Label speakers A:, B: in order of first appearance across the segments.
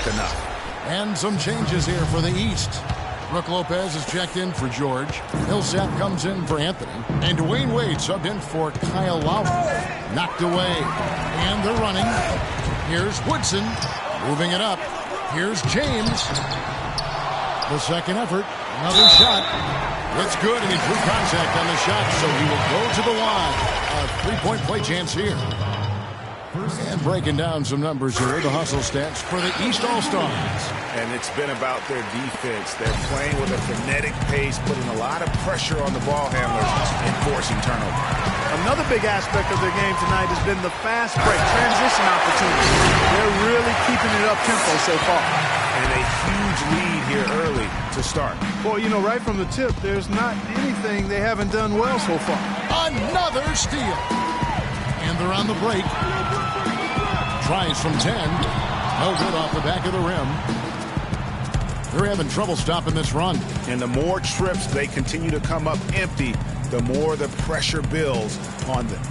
A: quick enough.
B: And some changes here for the East. Brooke Lopez is checked in for George. Millsap comes in for Anthony. And Dwayne Wade subbed in for Kyle Lowry. Knocked away. And they're running. Here's Woodson. Moving it up. Here's James. The second effort. Another shot. It's good, and he drew contact on the shot, so he will go to the line. A three-point play chance here. And breaking down some numbers here, the hustle stats for the East All-Stars.
A: And it's been about their defense. They're playing with a frenetic pace, putting a lot of pressure on the ball handlers and forcing turnover.
C: Another big aspect of their game tonight has been the fast break, transition opportunity. They're really keeping it up-tempo so far.
A: And a huge lead here early to start.
C: Boy, you know, right from the tip, there's not anything they haven't done well so far.
B: Another steal. And they're on the break. Tries from 10. No good off the back of the rim. They're having trouble stopping this run.
A: And the more trips they continue to come up empty, the more the pressure builds on them.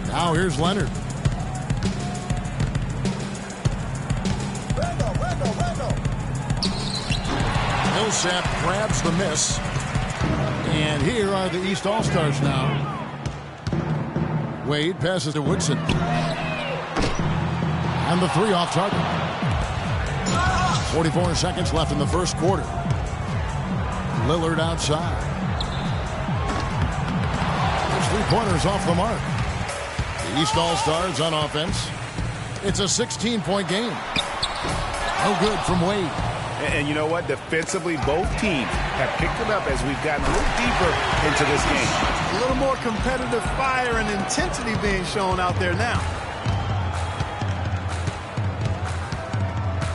B: Now here's Leonard. Millsap grabs the miss. And here are the East All-Stars now. Wade passes to Woodson. And the three off target. 44 seconds left in the first quarter. Lillard outside. There's three-pointers off the mark. The East All-Stars on offense. It's a 16-point game. No good from Wade.
A: And you know what? Defensively, both teams have picked it up as we've gotten a little deeper into this game.
C: A little more competitive fire and intensity being shown out there now.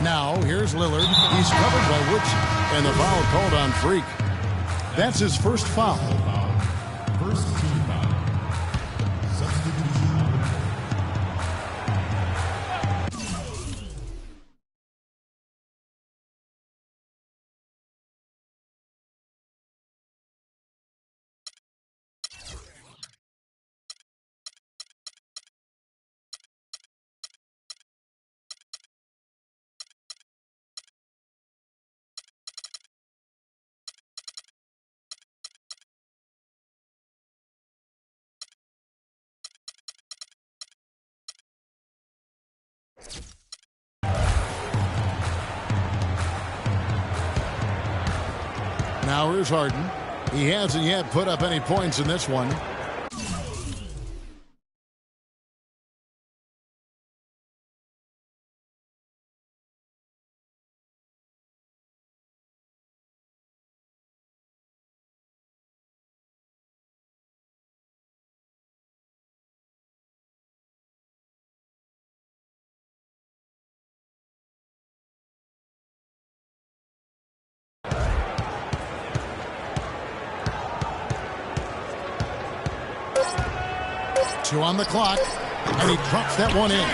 B: Now, here's Lillard. He's covered by Woodson. And the foul called on Freak. That's his first foul.
D: First team foul. Substitution.
B: Now here's Harden. He hasn't yet put up any points in this one. Two on the clock, and he drops that one in.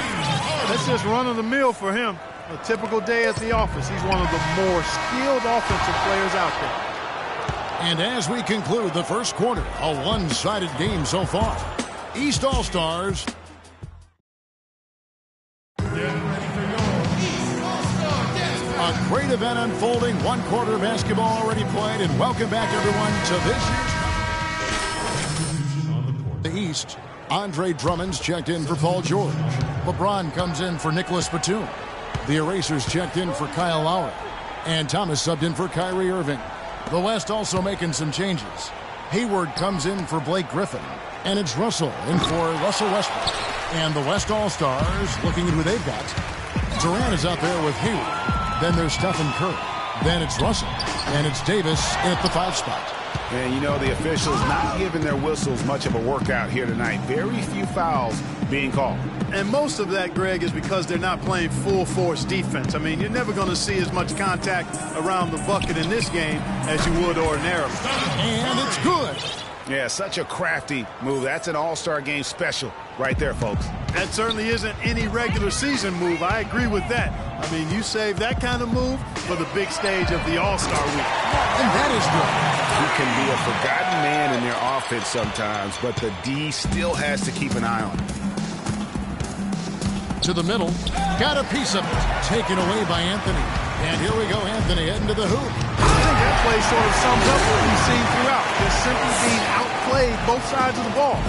C: That's just run-of-the-mill for him. A typical day at the office. He's one of the more skilled offensive players out there.
B: And as we conclude the first quarter, a one-sided game so far. East All-Stars. A great event unfolding. One quarter of basketball already played, and welcome back, everyone, to this year's the East. Andre Drummond's checked in for Paul George. LeBron comes in for Nicholas Batum. The Erasers checked in for Kyle Lowry. And Thomas subbed in for Kyrie Irving. The West also making some changes. Hayward comes in for Blake Griffin. And it's Russell in for Russell Westbrook. And the West All-Stars looking at who they've got. Durant is out there with Hayward. Then there's Stephen Curry. Then it's Russell. And it's Davis at the 5 spot.
A: And you know, the officials not giving their whistles much of a workout here tonight. Very few fouls being called.
C: And most of that, Greg, is because they're not playing full-force defense. I mean, you're never going to see as much contact around the bucket in this game as you would ordinarily.
B: And it's good.
A: Yeah, such a crafty move. That's an all-star game special right there, folks.
C: That certainly isn't any regular season move. I agree with that. I mean, you save that kind of move for the big stage of the All-Star week.
B: And that is good.
A: He can be a forgotten man in their offense sometimes, but the D still has to keep an eye on him.
B: to the middle. Got a piece of it. Taken away by Anthony. And here we go, Anthony heading to the hoop.
C: I think that play sort of sums up what we've seen throughout. Just simply being outplayed both sides of the ball.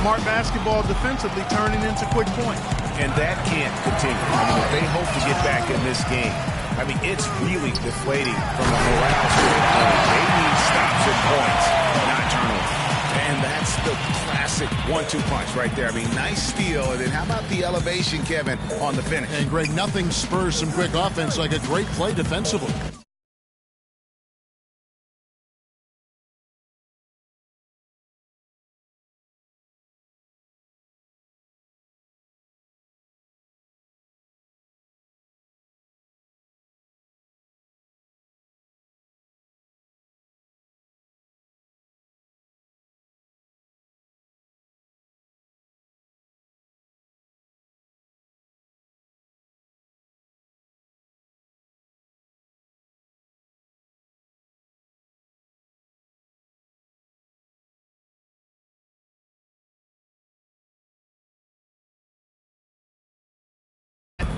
C: Smart basketball defensively turning into quick points.
A: And that can't continue. I mean, if they hope to get back in this game, I mean, it's really deflating from a morale standpoint. They need stops and points, not turnovers. And that's the classic 1-2 punch right there. I mean, nice steal. And then how about the elevation, Kevin, on the finish?
B: And, Greg, nothing spurs some quick offense like a great play defensively.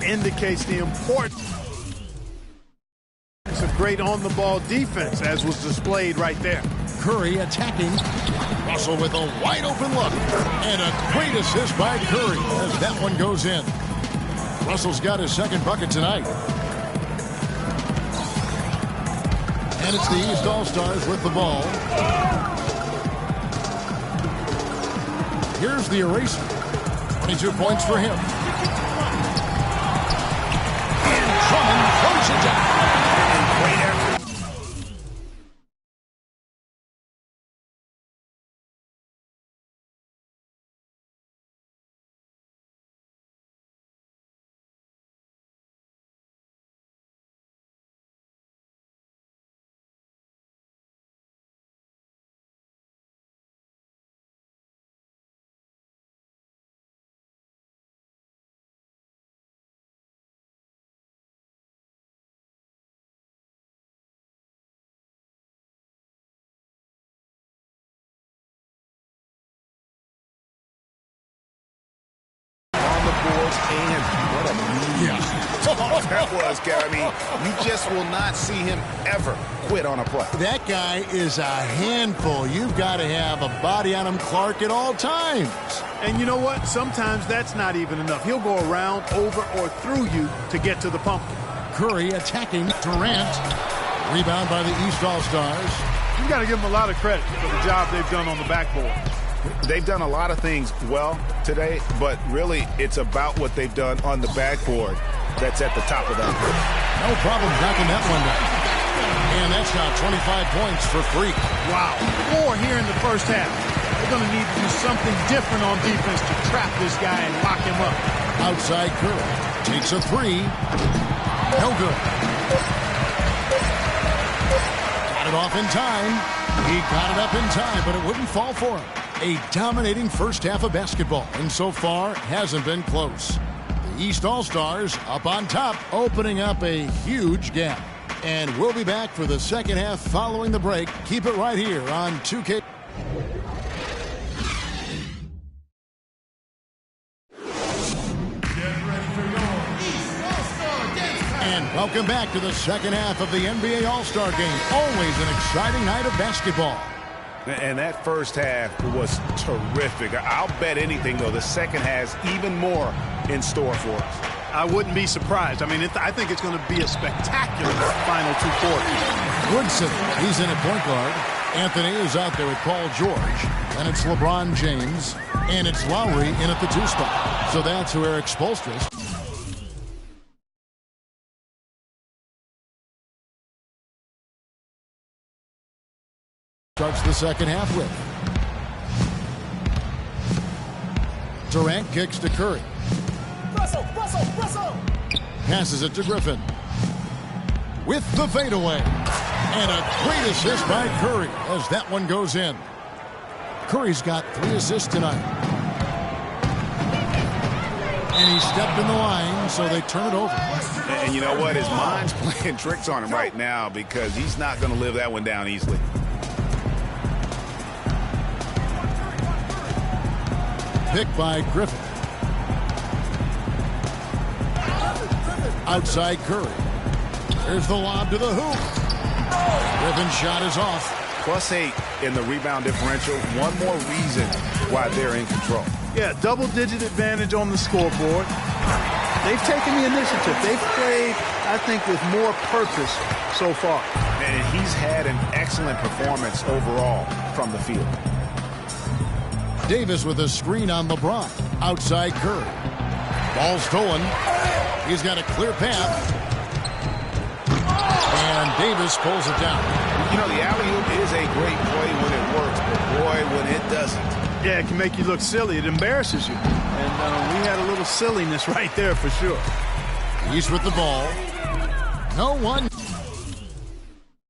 C: Indicates the importance of great on-the-ball defense, as was displayed right there.
B: Curry attacking. Russell with a wide-open look. And a great assist by Curry as that one goes in. Russell's got his second bucket tonight. And it's the East All-Stars with the ball. Here's the eraser. 22 points for him. Drummond throws it down.
A: Great effort. And what a that was, Kevin. I mean, you just will not see him ever quit on a play.
B: That guy is a handful. You've got to have a body on him, Clark, at all times.
C: And you know what? Sometimes that's not even enough. He'll go around, over, or through you to get to the pumpkin.
B: Curry attacking Durant. Rebound by the East All-Stars.
C: You've got to give them a lot of credit for the job they've done on the backboard.
A: They've done a lot of things well today, but really it's about what they've done on the backboard that's at the top of that.
B: No problem knocking that one down. And that's now 25 points for Freak.
C: Wow. 4 here in the first half. They're going to need to do something different on defense to trap this guy and lock him up.
B: Outside Curry. Takes a 3. No good. Got it off in time. He got it up in time, but it wouldn't fall for him. A dominating first half of basketball, and so far hasn't been close. The East All-Stars up on top, opening up a huge gap. And we'll be back for the second half following the break. Keep it right here on 2K. And welcome back to the second half of the NBA All-Star Game. Always an exciting night of basketball.
A: And that first half was terrific. I'll bet anything, though, the second has even more in store for us.
C: I wouldn't be surprised. I mean, I think it's going to be a spectacular final 2 quarters.
B: Woodson, he's in at point guard. Anthony is out there with Paul George. And it's LeBron James. And it's Lowry in at the 2 spot. So that's who Eric Spoelstra is. Starts the second half with. Durant kicks to Curry.
E: Russell!
B: Passes it to Griffin. With the fadeaway. And a great assist by Curry as that one goes in. Curry's got 3 assists tonight. And he stepped in the line, so they turn it over.
A: And you know what? His mind's playing tricks on him right now because he's not going to live that one down easily.
B: Pick by Griffin. Outside Curry. There's the lob to the hoop. Griffin's shot is off.
A: +8 in the rebound differential. One more reason why they're in control.
C: Yeah, double-digit advantage on the scoreboard. They've taken the initiative. They've played, I think, with more purpose so far.
A: And he's had an excellent performance overall from the field.
B: Davis with a screen on LeBron. Outside Curry. Ball stolen. He's got a clear path. And Davis pulls it down.
A: You know, the alley-oop is a great play when it works, but boy, when it doesn't.
C: Yeah, it can make you look silly. It embarrasses you. And we had a little silliness right there for sure.
B: He's with the ball. No one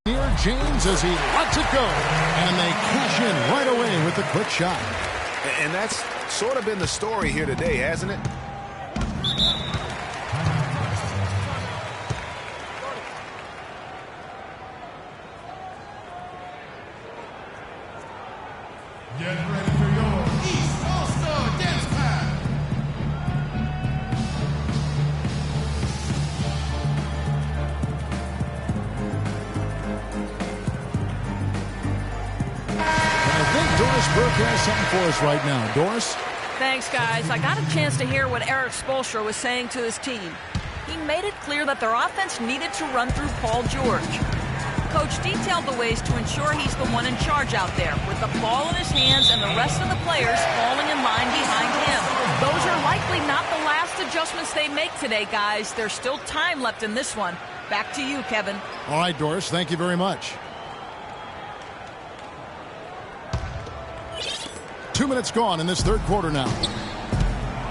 B: near James as he lets it go. And they cash in right away with a quick shot.
A: And that's sort of been the story here today, hasn't it?
D: Get ready for your East All-Star Dance Time.
B: I think Doris Burke has something for us right now. Doris?
E: Thanks, guys. I got a chance to hear what Eric Spoelstra was saying to his team. He made it clear that their offense needed to run through Paul George. Coach detailed the ways to ensure he's the one in charge out there, with the ball in his hands and the rest of the players falling in line behind him. Those are likely not the last adjustments they make today, guys. There's still time left in this one. Back to you, Kevin.
B: All right, Doris, thank you very much. 2 minutes gone in this third quarter now.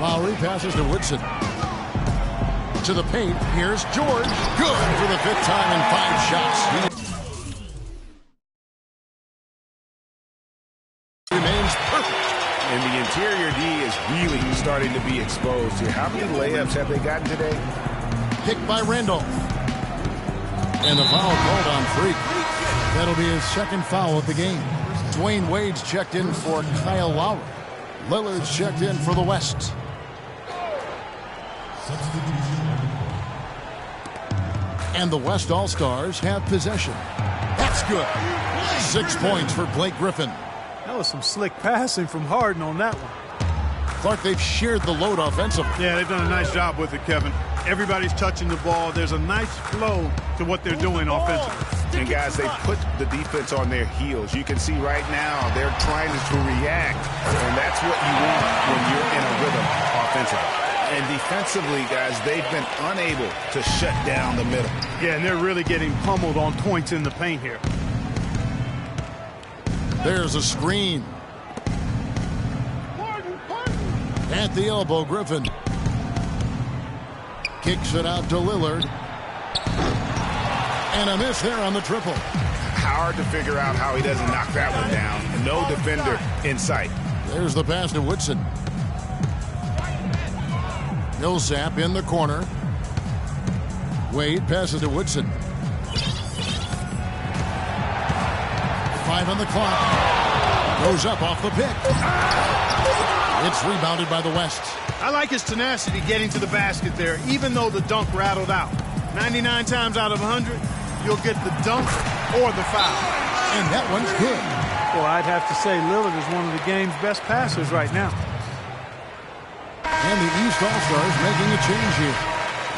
B: Lowry passes to Woodson. To the paint. Here's George. Good for the 5th time in 5 shots. He remains perfect.
A: And the interior D is really starting to be exposed here. How many layups have they gotten today?
B: Kicked by Randolph. And the foul called on Freak. That'll be his 2nd foul of the game. Dwayne Wade's checked in for Kyle Lowry. Lillard's checked in for the West. And the West All-Stars have possession. That's good. 6 points for Blake Griffin.
C: That was some slick passing from Harden on that one.
B: Clark, they've shared the load offensively.
C: Yeah, they've done a nice job with it, Kevin. Everybody's touching the ball. There's a nice flow to what they're doing offensively.
A: And guys, they put the defense on their heels. You can see right now they're trying to react, and that's what you want when you're in a rhythm offensively. And defensively, guys, they've been unable to shut down the middle.
C: Yeah, and they're really getting pummeled on points in the paint here.
B: There's a screen. At the elbow, Griffin. Kicks it out to Lillard. And a miss there on the triple.
A: Hard to figure out how he doesn't knock that one down. No defender in sight.
B: There's the pass to Woodson. Millsap in the corner. Wade passes to Woodson. 5 on the clock. Goes up off the pick. It's rebounded by the West.
C: I like his tenacity getting to the basket there, even though the dunk rattled out. 99 times out of 100, you'll get the dunk or the foul.
B: And that one's good.
C: Well, I'd have to say Lillard is one of the game's best passers right now.
B: And the East All-Stars making a change here.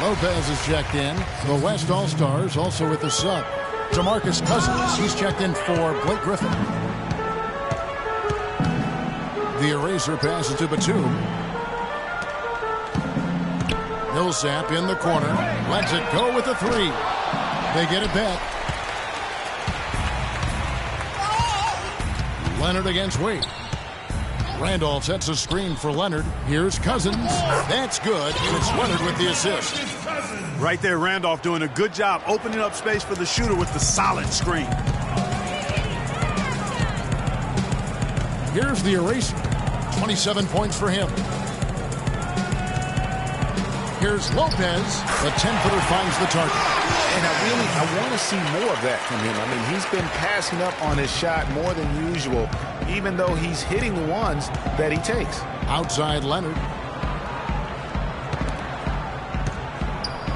B: Lopez is checked in. The West All-Stars also with the sub. DeMarcus Cousins, he's checked in for Blake Griffin. The eraser passes to Batum. Millsap in the corner. Lets it go with a 3. They get it back. Leonard against Wade. Randolph sets a screen for Leonard. Here's Cousins. That's good. And it's Leonard with the assist.
C: Right there, Randolph doing a good job opening up space for the shooter with the solid screen.
B: Here's the eraser. 27 points for him. Here's Lopez. The 10-footer finds the target.
A: And I want to see more of that from him. I mean, he's been passing up on his shot more than usual, even though he's hitting the ones that he takes.
B: Outside Leonard.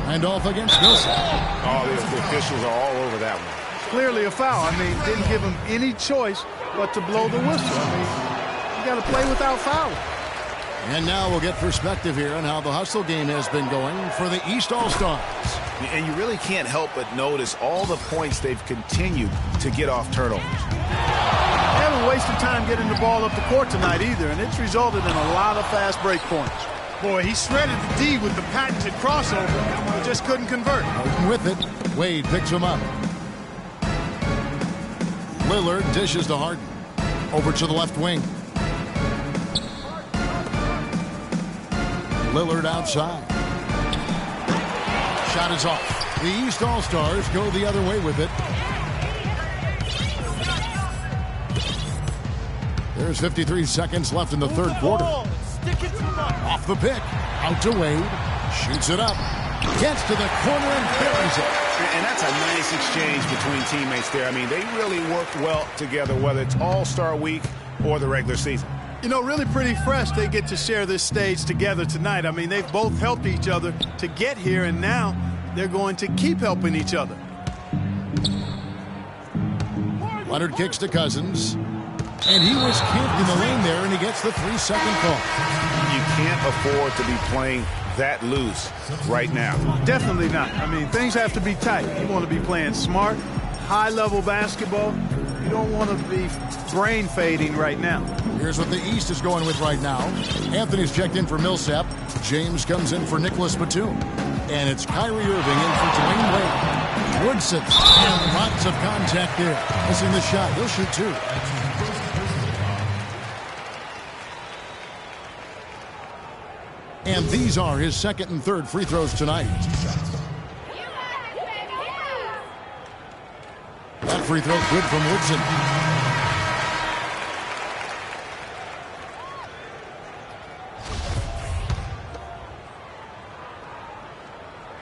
B: And off against Wilson.
A: Oh, the officials are all over that one.
C: Clearly a foul. I mean, didn't give him any choice but to blow the whistle. I mean, you got to play without fouling.
B: And now we'll get perspective here on how the hustle game has been going for the East All-Stars.
A: And you really can't help but notice all the points they've continued to get off turnovers.
C: They haven't wasted time getting the ball up the court tonight either, and it's resulted in a lot of fast break points.
D: Boy, he shredded the D with the patented crossover, but just couldn't convert.
B: With it, Wade picks him up. Lillard dishes to Harden. Over to the left wing. Lillard outside. Shot is off. The East All-Stars go the other way with it. There's 53 seconds left in the third quarter. Off the pick. Out to Wade. Shoots it up. Gets to the corner and buries it.
A: And that's a nice exchange between teammates there. I mean, they really work well together, whether it's All-Star Week or the regular season.
C: You know, really pretty fresh they get to share this stage together tonight. I mean, they've both helped each other to get here, and now they're going to keep helping each other.
B: Leonard kicks to Cousins. And he was camped in the lane there, and he gets the 3-second call.
A: You can't afford to be playing that loose right now.
C: Definitely not. I mean, things have to be tight. You want to be playing smart, high-level basketball. You don't want to be brain fading right now.
B: Here's what the East is going with right now. Anthony's checked in for Millsap. James comes in for Nicholas Batum. And it's Kyrie Irving in for Dwayne Wade. Woodson, and lots of contact there. Missing the shot. He'll shoot two. And these are his second and third free throws tonight. That free throw good from Woodson.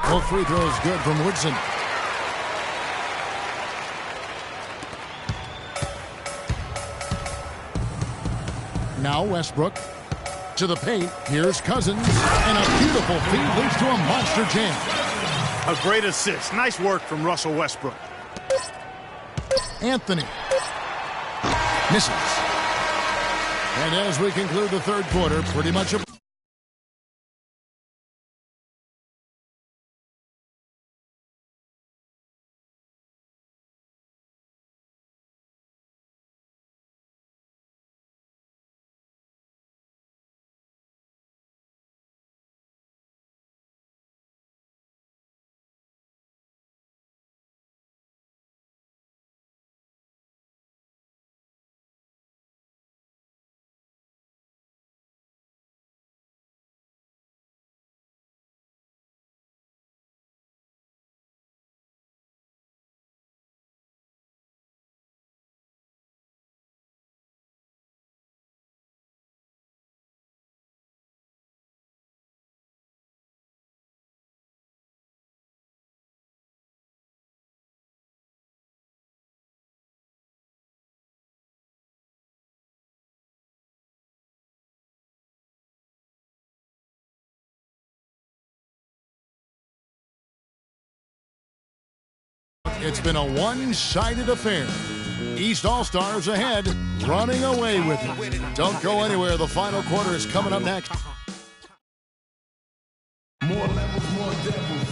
B: Both free throws good from Woodson. Now Westbrook. To the paint, here's Cousins, and a beautiful feed leads to a monster jam.
C: A great assist. Nice work from Russell Westbrook.
B: Anthony. Misses. And as we conclude the third quarter, pretty much a... It's been a one-sided affair. East All-Stars ahead, running away with it. Don't go anywhere. The final quarter is coming up next.
D: More levels, more devils.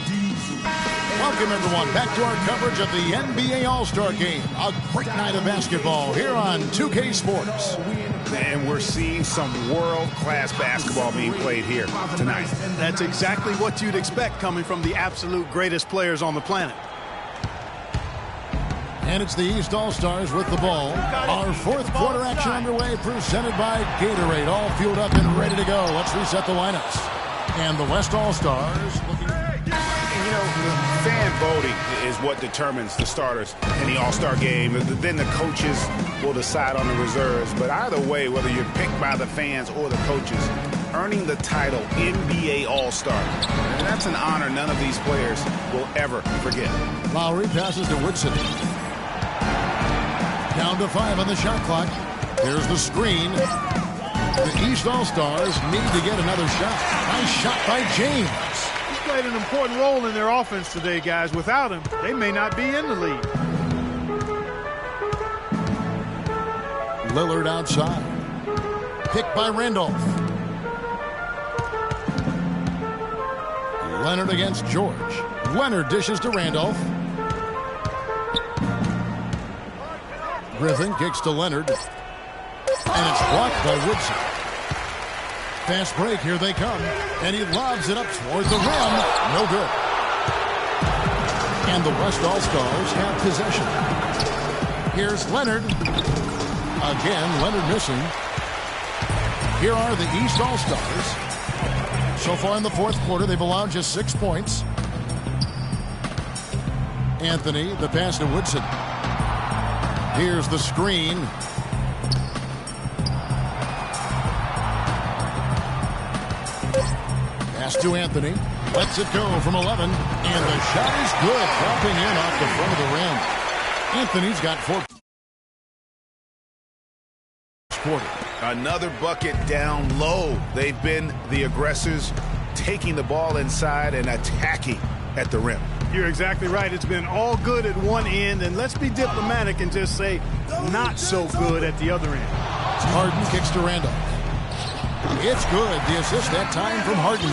D: Diesel.
B: Welcome, everyone, back to our coverage of the NBA All-Star Game. A great night of basketball here on 2K Sports.
A: And we're seeing some world-class basketball being played here tonight.
C: That's exactly what you'd expect coming from the absolute greatest players on the planet.
B: And it's the East All-Stars with the ball. Our fourth quarter action underway, presented by Gatorade. All fueled up and ready to go. Let's reset the lineups. And the West All-Stars looking...
A: You know, fan voting is what determines the starters in the All-Star game. Then the coaches will decide on the reserves. But either way, whether you're picked by the fans or the coaches, earning the title NBA All-Star, that's an honor none of these players will ever forget.
B: Lowry passes to Woodson. Down to 5 on the shot clock. Here's the screen. The East All-Stars need to get another shot. Nice shot by James.
C: played an important role in their offense today, guys. Without him, they may not be in the lead.
B: Lillard outside. Picked by Randolph. Leonard against George. Leonard dishes to Randolph. Griffin kicks to Leonard. And it's blocked by Woodson. Fast break, here they come. And he lobs it up toward the rim. No good. And the West All-Stars have possession. Here's Leonard. Again, Leonard missing. Here are the East All-Stars. So far in the fourth quarter, they've allowed just 6 points. Anthony, the pass to Woodson. Here's the screen. Pass to Anthony. Lets it go from 11. And the shot is good. Dropping in off the front of the rim. Anthony's got 4. Quarter.
A: Another bucket down low. They've been the aggressors, taking the ball inside and attacking at the rim.
C: You're exactly right. It's been all good at one end, and let's be diplomatic and just say not so good at the other end.
B: Harden kicks to Randolph. It's good. The assist that time from Harden.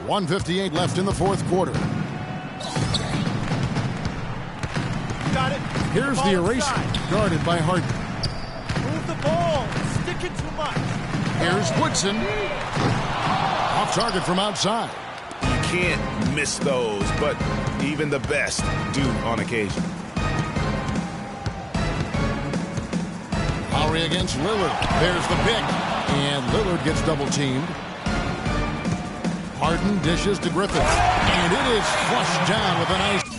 B: 1:58 left in the fourth quarter.
C: Got it.
B: Here's the eraser, guarded by Harden.
C: Move the ball. Sticking too much.
B: Here's Woodson. Off target from outside.
A: You can't miss those, but even the best do on occasion.
B: Lowry against Lillard. There's the pick. And Lillard gets double-teamed. Harden dishes to Griffin. And it is flushed down with a nice